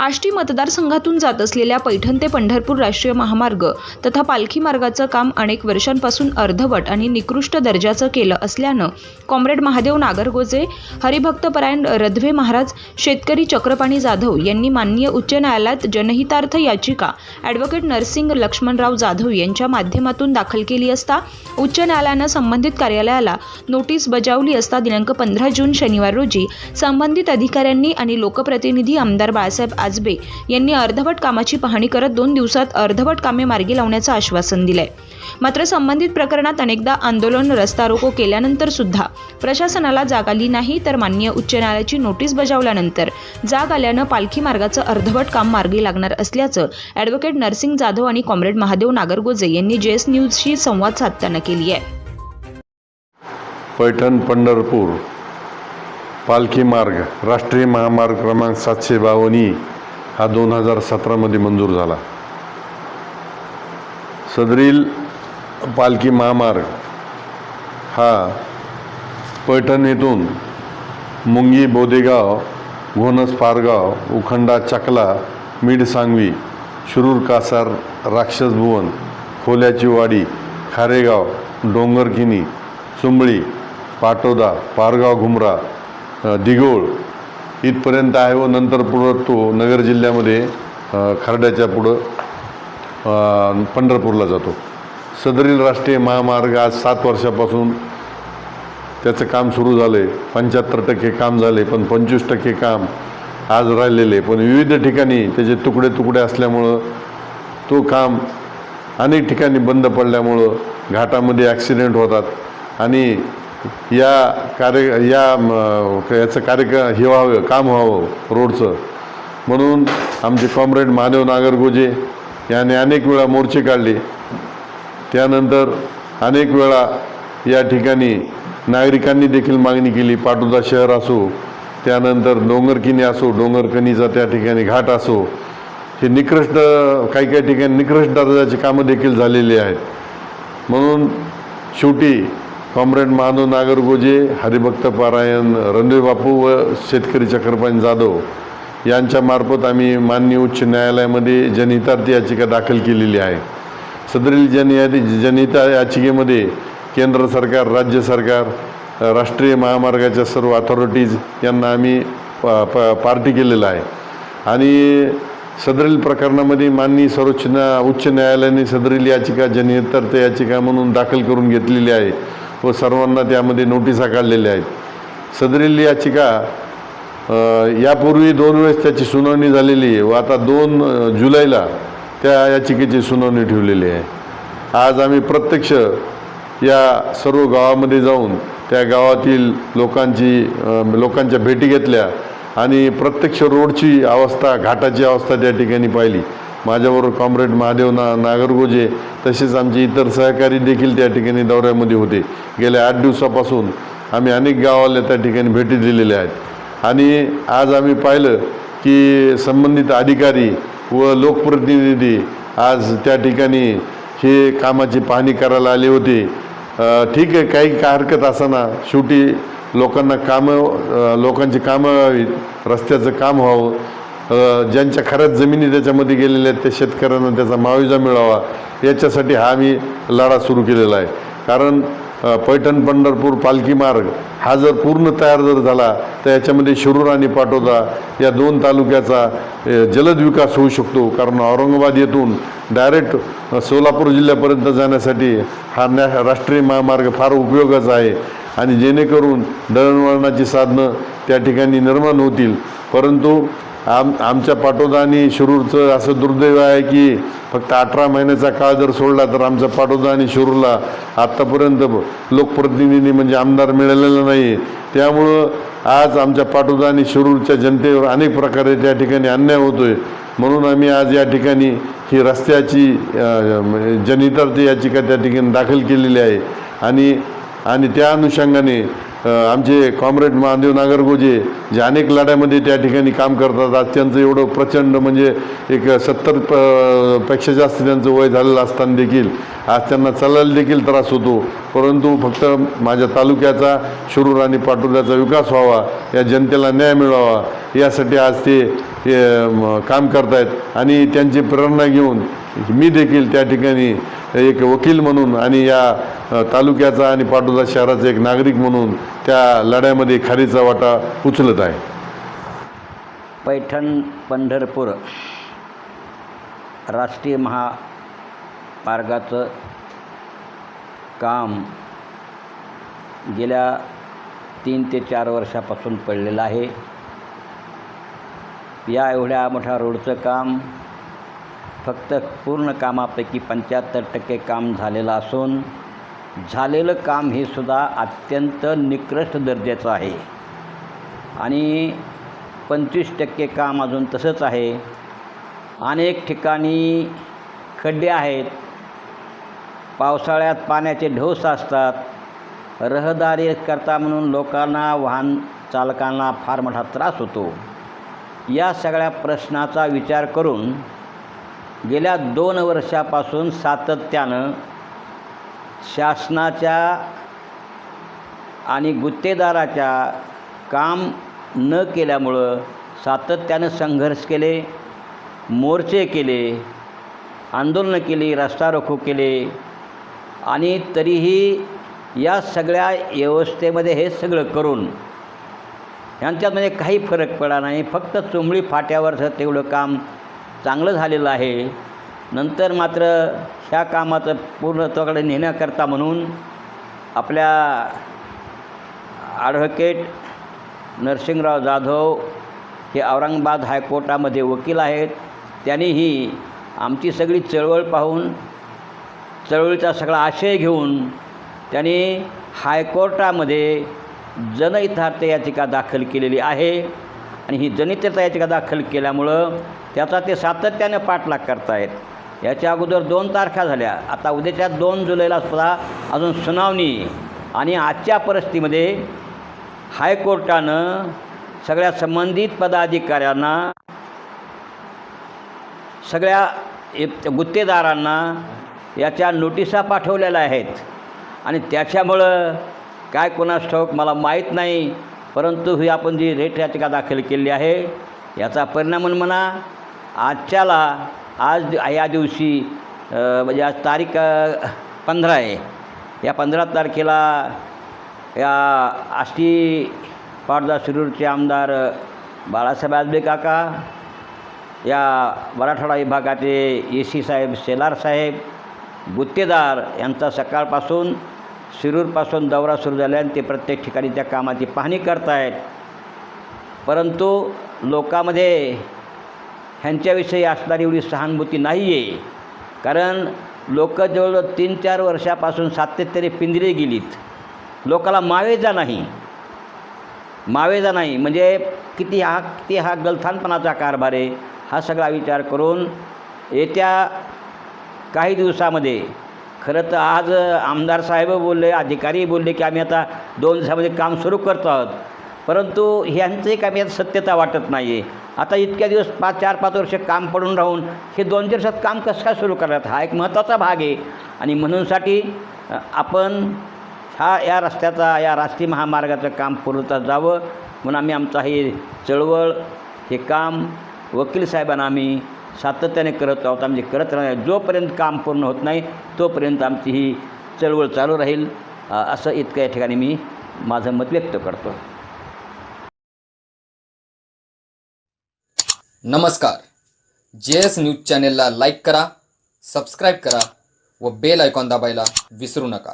आष्टी मतदारसंघातून जात असलेल्या पैठण ते पंढरपूर राष्ट्रीय महामार्ग तथा पालखी मार्गाचं काम अनेक वर्षांपासून अर्धवट आणि निकृष्ट दर्जाचं केलं असल्यानं कॉम्रेड महादेव नागरगोजे, हरिभक्तपरायण रधवे महाराज, शेतकरी चक्रपाणी जाधव यांनी माननीय उच्च न्यायालयात जनहितार्थ याचिका ॲडव्होकेट नरसिंग लक्ष्मणराव जाधव यांच्या माध्यमातून दाखल केली असता उच्च न्यायालयानं संबंधित कार्यालयाला नोटीस बजावली असता दिनांक 15 जून शनिवार रोजी संबंधित अधिकाऱ्यांनी आणि लोकप्रतिनिधी आमदार बाळासाहेब आजबे यांनी अर्धवट कामाची पाहणी करत 2 दिवसात अर्धवट कामे मार्गी लावण्याचं आश्वासन दिलंय। मात्र संबंधित प्रकरणात अनेकदा आंदोलन, रस्ता रोको केल्यानंतर सुद्धा प्रशासनाला जाग आली नाही, तर माननीय उच्च न्यायालयाची नोटीस बजावल्यानंतर जाग आल्यानं पालखी मार्गाचं अर्धवट काम मार्गी लागणार असल्याचं ॲडव्होकेट नरसिंग जाधव आणि कॉम्रेड महादेव नागरगोजे यांनी जेएस न्यूजशी संवाद साधताना केली आहे। पैठण पंढरपूर पालखी मार्ग राष्ट्रीय महामार्ग क्रमांक 752 हा 2017 मध्ये मंजूर झाला। सदरील पालखी महामार्ग हा पैठण येथून मुंगी बोदेगाव, घोणस पारगाव, उखंडा चकला, मीड सांगवी, शिरूर कासार, राक्षस भुवन, खोल्याची वाडी, खारेगाव, डोंगरकिनी, चुंबळी, पाटोदा, पारगाव घुमरा, दिघोळ इथपर्यंत आहे व नंतर पुढं तो नगर जिल्ह्यामध्ये खर्ड्याच्या पुढं पंढरपूरला जातो। सदरील राष्ट्रीय महामार्ग आज 7 वर्षापासून त्याचं काम सुरू झालं आहे। 75% काम झाले, पण 25% काम आज राहिलेले, पण विविध ठिकाणी त्याचे तुकडे तुकडे असल्यामुळं तो काम अनेक ठिकाणी बंद पडल्यामुळं घाटामध्ये ॲक्सिडेंट होतात आणि याचं हे व्हावं, काम व्हावं रोडचं, म्हणून आमचे कॉम्रेड महादेव नागरगोजे याने अनेक वेळा मोर्चे काढले। त्यानंतर अनेक वेळा या ठिकाणी नागरिकांनी देखील मागणी केली। पाटोदा शहर असो, त्यानंतर डोंगरकिनी असो, डोंगरकनीचा त्या ठिकाणी घाट असो, हे निकृष्ट काही ठिकाणी निकृष्ट दर्जाची कामं देखील झालेली आहेत। म्हणून शेवटी कॉम्रेड महादेव नागरगोजे, हरिभक्तपरायण रधवे बापू व शेतकरी चक्रपाणी जाधव यांच्यामार्फत आम्ही माननीय उच्च न्यायालयामध्ये जनहितार्थ याचिका दाखल केलेली आहे। सदरील जनहित याचिकेमध्ये केंद्र सरकार, राज्य सरकार, राष्ट्रीय महामार्गाच्या सर्व अथॉरिटीज यांना आम्ही पार्टी केलेला आहे आणि सदरील प्रकरणामध्ये माननीय उच्च न्यायालयाने सदरील याचिका जनहितार्थ याचिका म्हणून दाखल करून घेतलेली आहे व सर्वांना त्यामध्ये नोटिसा काढलेल्या आहेत। सदरील याचिका यापूर्वी 2 वेळेस त्याची सुनावणी झालेली आहे व आता 2 जुलैला त्या याचिकेची सुनावणी ठेवलेली आहे। आज आम्ही प्रत्यक्ष या सर्व गावामध्ये जाऊन त्या गावातील लोकांच्या भेटी घेतल्या आणि प्रत्यक्ष रोडची अवस्था, घाटाची अवस्था त्या ठिकाणी पाहिली। माझ्याबरोबर कॉम्रेड महादेव नागरगोजे तसेच आमचे इतर सहकारी देखील त्या ठिकाणी दौऱ्यामध्ये होते। गेल्या 8 दिवसापासून आम्ही अनेक गावाला त्या ठिकाणी भेटी दिलेल्या आहेत आणि आज आम्ही पाहिलं की संबंधित अधिकारी व लोकप्रतिनिधी आज त्या ठिकाणी हे कामाची पाहणी करायला आले होते। ठीक आहे, काही हरकत असताना शेवटी लोकांची कामं व्हावीत, रस्त्याचं काम व्हावं, ज्यांच्या खऱ्याच जमिनी त्याच्यामध्ये गेलेल्या आहेत त्या शेतकऱ्यांना त्याचा मुआवजा मिळावा, याच्यासाठी हा आम्ही लढा सुरू केलेला आहे। कारण पैठण पंढरपूर पालखी मार्ग हा जर पूर्ण तयार झाला तर याच्यामध्ये शिरूर आणि पाटोदा या 2 तालुक्याचा जलद विकास होऊ शकतो। कारण औरंगाबाद येथून डायरेक्ट सोलापूर जिल्ह्यापर्यंत जाण्यासाठी हा राष्ट्रीय महामार्ग फार उपयोगाचा आहे आणि जेणेकरून दळणवळणाची साधनं त्या ठिकाणी निर्माण होतील। परंतु आमच्या पाटोदा आणि शिरूरचं असं दुर्दैव आहे की फक्त 18 महिन्याचा काळ जर सोडला तर आमच्या पाटोदा आणि शिरूरला आत्तापर्यंत लोकप्रतिनिधी म्हणजे आमदार मिळालेला नाही। त्यामुळं आज आमच्या पाटोदा आणि शिरूरच्या जनतेवर अनेक प्रकारे त्या ठिकाणी अन्याय होतोय। म्हणून आम्ही आज या ठिकाणी ही रस्त्याची जनहितार्थ याचिका त्या ठिकाणी दाखल केलेली आहे आणि त्या अनुषंगाने आमचे कॉम्रेड महादेव नागरगोजे जे अनेक लढ्यामध्ये त्या ठिकाणी काम करतात। आज त्यांचं एवढं प्रचंड म्हणजे एक 70 पेक्षा जास्त त्यांचं वय झालेलं असताना देखील आज त्यांना चालायला देखील त्रास होतो। परंतु फक्त माझ्या तालुक्याचा, शिरूर आणि पाटोद्याचा विकास व्हावा, या जनतेला न्याय मिळावा यासाठी आज ते काम करतायत आणि त्यांची प्रेरणा घेऊन मी देखील त्या ठिकाणी एक वकील म्हणून आणि या तालुक्याचा आणि पाटोदा शहराचा एक नागरिक म्हणून त्या लढ्यामध्ये खारीचा वाटा उचलत आहे. पैठण पंढरपूर राष्ट्रीय महामार्गाचं काम गेल्या 3 ते 4 वर्षापासून पडलेलं आहे. या एवढ्या मोठ्या रोडचं काम फक्त पूर्ण कामापैकी 75% काम झालेलं असून झालेलं काम हे सुद्धा अत्यंत निकृष्ट दर्जाचं आहे आणि 25% काम अजून तसंच आहे. अनेक ठिकाणी खड्डे आहेत, पावसाळ्यात पाण्याचे ढोस असतात, रहदारी करता म्हणून लोकांना वाहन चालकांना फार मोठा त्रास होतो. या सगळ्या प्रश्नाचा विचार करून गेल्या 2 वर्षापासून सातत्यानं शासनाच्या आणि गुत्तेदाराच्या काम न केल्यामुळं सातत्यानं संघर्ष केले, मोर्चे केले, आंदोलनं केली, रस्ता रोको केले आणि तरीही या सगळ्या व्यवस्थेमध्ये हे सगळं करून यांच्यामध्ये काही फरक पडला नाही. फक्त चोंबळी फाट्यावरचं तेवढं काम चांगलं झालेलं आहे. नंतर मात्र ह्या कामाचं पूर्णत्वाकडे नेण्याकरता म्हणून आपल्या ॲडव्होकेट नरसिंगराव जाधव हे औरंगाबाद हायकोर्टामध्ये वकील आहेत. त्यांनीही आमची सगळी चळवळ पाहून चळवळीचा सगळा आशय घेऊन त्यांनी हायकोर्टामध्ये जनहितार्थ याचिका दाखल केलेली आहे आणि ही जनहितार्थ याचिका दाखल केल्यामुळं त्याचा ते सातत्यानं पाठलाग करतायत. याच्या अगोदर 2 तारखा झाल्या, आता उद्याच्या 2 जुलैला सुद्धा अजून सुनावणी आणि आजच्या परिस्थितीमध्ये हायकोर्टानं सगळ्या संबंधित पदाधिकाऱ्यांना, सगळ्या गुत्तेदारांना याच्या नोटिसा पाठवलेल्या आहेत आणि त्याच्यामुळं काय कोणास ठाऊक मला माहीत नाही, परंतु ही आपण जी रेट याचिका दाखल केली आहे याचा परिणाम म्हणा आज या दिवशी म्हणजे आज तारीख 15 आहे. या 15 तारखेला या आष्टी पाटोदा शिरूरचे आमदार बाळासाहेब आजबे काका, या मराठवाडा विभागाचे AC साहेब, शेलार साहेब, गुत्तेदार यांचा सकाळपासून शिरूरपासून दौरा सुरू झाला आणि ते प्रत्येक ठिकाणी त्या कामाची पाहणी करतायत. परंतु लोकांमध्ये ह्यांच्याविषयी असणारी एवढी सहानुभूती नाही आहे. कारण लोक जवळजवळ 3-4 वर्षापासून सातत्याने पिंजरे गेलीत. लोकाला मावेजा नाही म्हणजे किती हा गलथानपणाचा कारभार आहे. हा सगळा विचार करून येत्या काही दिवसामध्ये, खरं तर आज आमदार साहेब बोलले, अधिकारी बोलले की आम्ही आता 2 दिवसामध्ये काम सुरू करतो आहोत, परंतु ह्यांचंही काही आता सत्यता वाटत नाही आहे. आता इतक्या दिवस 4-5 वर्ष काम पडून राहून हे 2 दिवसात काम कसं काय सुरू करतात, हा एक महत्त्वाचा भाग आहे. आणि म्हणूनसाठी आपण या रस्त्याचा, या राष्ट्रीय महामार्गाचं काम पूर्णतः जावं म्हणून आम्ही आमचा हे चळवळ, हे काम वकील साहेबांना आम्ही सातत्याने करत आहोत. आम्ही करत राहणार. जोपर्यंत काम पूर्ण होत नाही तोपर्यंत आमची ही चळवळ चालू राहील, असं इतकं या ठिकाणी मी माझं मत व्यक्त करतो. नमस्कार. JS न्यूज चॅनेलला लाईक करा, सबस्क्राईब करा व बेल आयकॉन दाबायला विसरू नका.